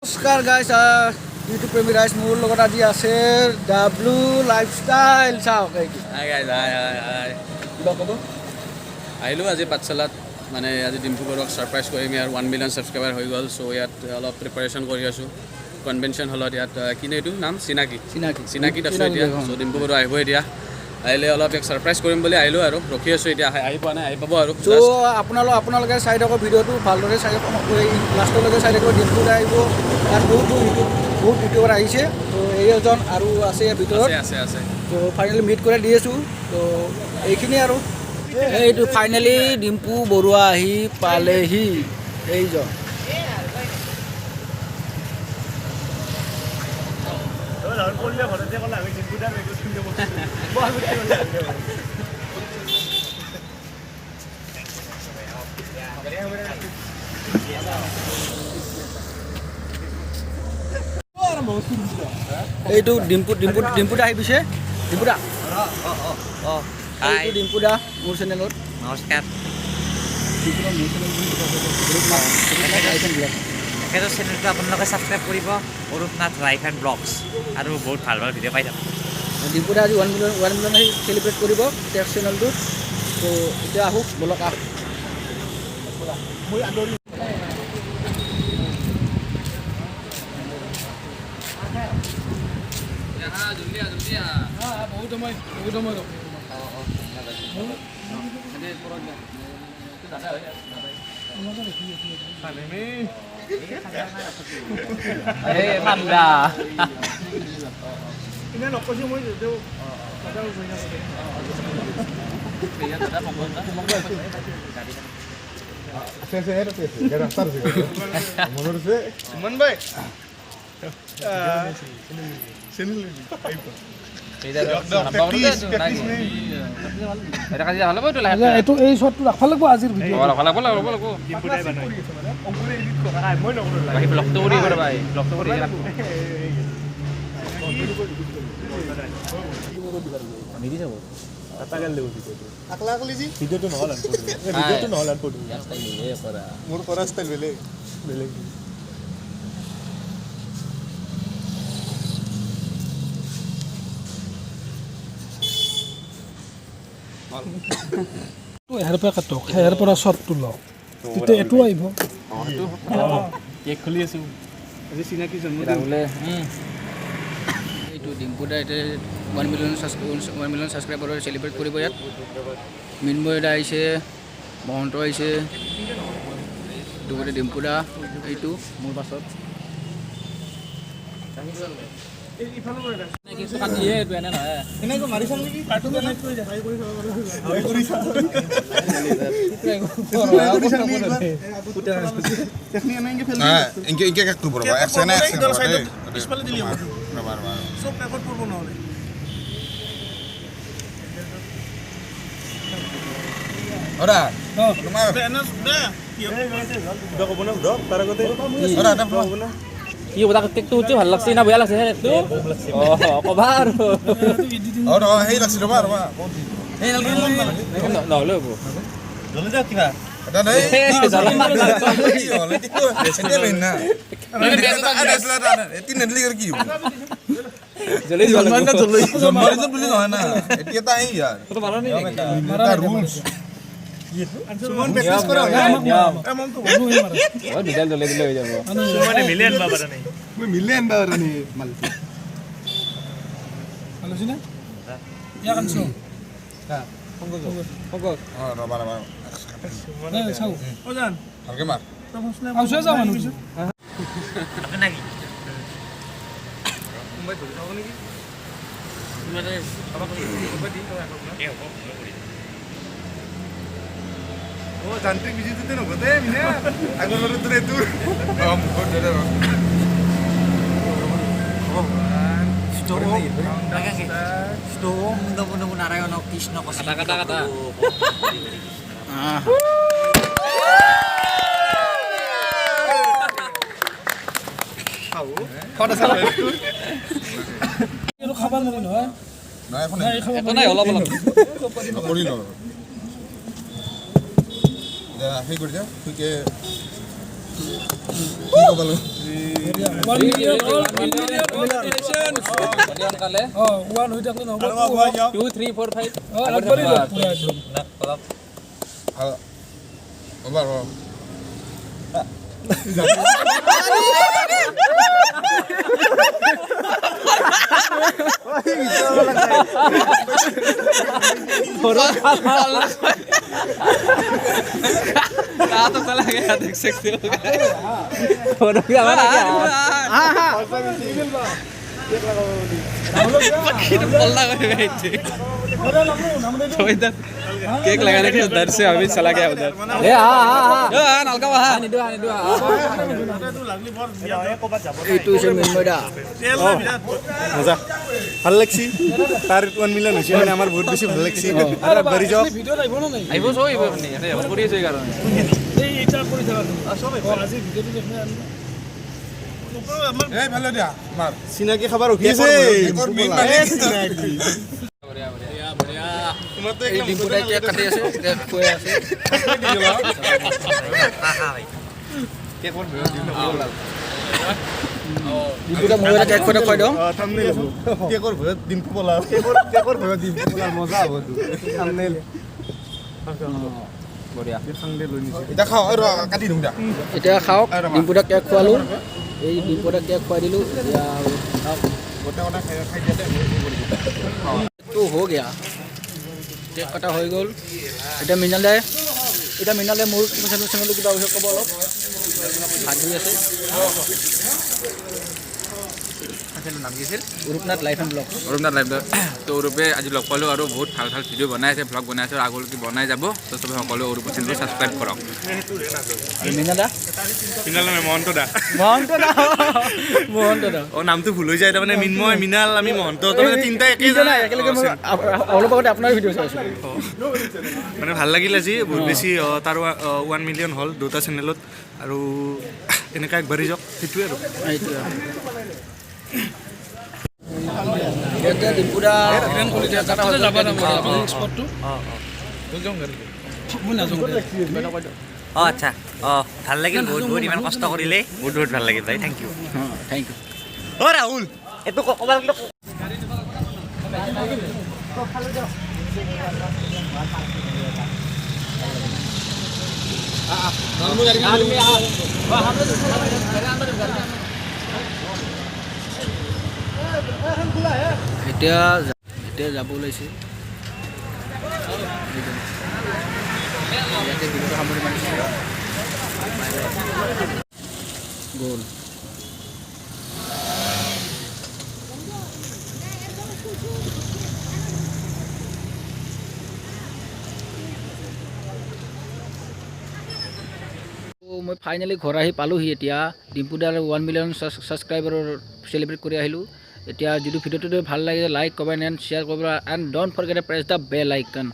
নমস্কাৰ গাইছ ইউটিউব প্ৰেমী ৰাইজ মোৰ লগত আজি আছে ডাব্লু লাইফষ্টাইল চাওক ক'ব আহিলোঁ আজি পাঠশালাত মানে আজি ডিম্পু বৰুৱাক ছাৰপ্ৰাইজ কৰিম ইয়াৰ 1 মিলিয়ন ছাবস্ক্ৰাইবাৰ হৈ গ'ল চ' ইয়াত অলপ প্ৰিপাৰেশ্যন কৰি আছোঁ কনভেনশ্যন হলত ইয়াত কিনে এইটো নাম চিনাকিত আছোঁ এতিয়া চ' ডিম্পু বৰুৱা আহিব এতিয়া আহিলে অলপ ইয়াক ছাৰপ্ৰাইজ কৰিম বুলি আহিলোঁ আৰু ৰখি আছোঁ এতিয়া আহি পোৱা নাই আহি পাব আৰু চ' আপোনালোকে চাই থাকক ভিডিঅ'টো ভালদৰে চাই লাষ্টলৈকে চাই থাকিব ডিম্পু আহিব ইয়াত বহুত ইউটিউবাৰ আহিছে ত' এই এজন আৰু আছে ইয়াৰ ভিতৰত আছে ত' ফাইনেলি মিট কৰি দি আছোঁ ত' এইখিনি আৰু এইটো ফাইনেলি ডিম্পু বৰুৱা আহি পালেহি এইজন এইটো ডিম্পুদা আহি পিছে ডিম্পুদা এইটো ডিম্পুদা মোৰ চেনেলত নমস্কাৰ তেখেতৰ চেনেলটো আপোনালোকে ছাবস্ক্ৰাইব কৰিব Arup Nath life and blogs আৰু বহুত ভাল ভাল ভিডিঅ' পাই যাব ডিম্পুদা আজি 1 মিলিয়ন আহি চেলিব্ৰেট কৰিব তেওঁৰ চেনেলটোত ত' এতিয়া আহোঁ বলক আহ বহুত সময় ঠাণ্ডা এইটো এই শ্বটটো ৰাখিব লাগিব আজিৰ ভিডিঅ' এৰ পৰা কাটক সেয়াৰ পৰা শ্বটটো লওক তেতিয়া এইটো আহিব কেক খুলি আছোঁ আজি চিনাকি বোলে এইটো ডিম্পুদা এতিয়া 1 মিলিয়ন ছাবস্ক্ৰাইবাৰ চেলিব্ৰেট কৰিব ইয়াত মিনময়দা আহিছে মহন্ত আহিছে দুগতে ডিম্পুদা এইটো মোৰ পাছত কি কথা কেকটো উঠি ভাল লাগছে না বেয়া লাগছে কেকটো ক'বা আৰু সেই লাগছিল নহ'লে হ'ব যান্ত্ৰিক বিজিটোতে নঘটে আগৰ তোৰ নাৰায়ণ কৃষ্ণ kata খাবাৰ মনে নহয় নাই এখন নাই অলপ অলপ কৰি ল সেই কৰি যা তুই কি ক'বালো तो चला गया देख सकते हो केक लगाने के डर से अभी चला गया उधर এইটো হৈছে মৃন্ময়দা মজা ভাল লাগছি তাৰ 1 মিলিয়ন হৈছে মানে আমাৰ বহুত বেছি ভাল লাগছি আৰু বাঢ়ি যাওক আহিব চব আহিব কৰি আছে কাৰণে এই ভালো দিয়া মাৰ চিনাকি খাবাৰ উঠি আছে এই ডিম্পুদাই কেক কাটি আছে কেক খুৱাই আছে ডিম্পুদা মই এটা কেক খুৱাই দিওঁ থাম্বনেইল কেকৰ ভয়ত ডিম্পু পলা কেকৰ ভয়ত ডিম্পু পলা মজা হ'ব তো থাম্বনেইল বঢ়িয়া থাম্বনেইল লৈ নিছে এটা খাও আৰু কাটি দিম দা এতিয়া খাওক ডিম্পুদাক কেক খোৱালোঁ এই ডিম্পুদাক কেক খুৱাই দিলোঁ এতিয়া গোটা গোটা খাই দিয়া তো হৈ গয়া কেক কটা হৈ গ'ল এতিয়া মৃণালে মোৰ চেনেলটো কিবা বিষয়ে ক'ব অলপ হাত ধুই আছে নাম কি আছিল Rupnath life and blog Arunnath live তো অৰূপে আজি লগ পালোঁ আৰু বহুত ভাল ভাল ভিডিঅ' বনাই আছে ব্লগ বনাই আছে আৰু আগলৈকে বনাই যাব তো চবে সকলোৱে অৰূপৰ চেনেলটো ছাবস্ক্ৰাইব কৰক মৃণাদা পিনালে মহন্ত দা মহন্ত দা ও নামটো ভুল হৈ যায় তাৰমানে মিন্ময় মিনাল আমি মহন্ত তাৰমানে তিনিটা একেই জানা একেলগে মই অলপ আগতে আপোনাৰ ভিডিঅ' চাইছোঁ মানে ভাল লাগিল আজি বহুত বেছি তাৰ 1 মিলিয়ন হ'ল দুটা চেনেলত আৰু এনেকৈ আগবাঢ়ি যাওক সেইটোৱে আৰু এতিয়া ডিম্পুদা আচ্ছা ভাল লাগিল বহুত বহুত ইমান কষ্ট কৰিলে বহুত বহুত ভাল লাগিল ভাই থেংক ইউ থেংক ইউ অ' ৰাহুল এইটো ক'ব লাগিলে এতিয়া যাব ওলাইছে ইয়াতে ভিডিঅ'টো সামৰি মাৰিছে গ'ল মই ফাইনেলি ঘৰ আহি পালোঁহি এতিয়া ডিম্পুদাৰ 1 মিলিয়ন ছাবস্ক্ৰাইবাৰৰ চেলিব্ৰেট কৰি আহিলোঁ এতিয়া যদি ভিডিঅ'টো ভাল লাগে লাইক কমেণ্ট এণ্ড শ্বেয়াৰ কৰিব and don't forget press the bell icon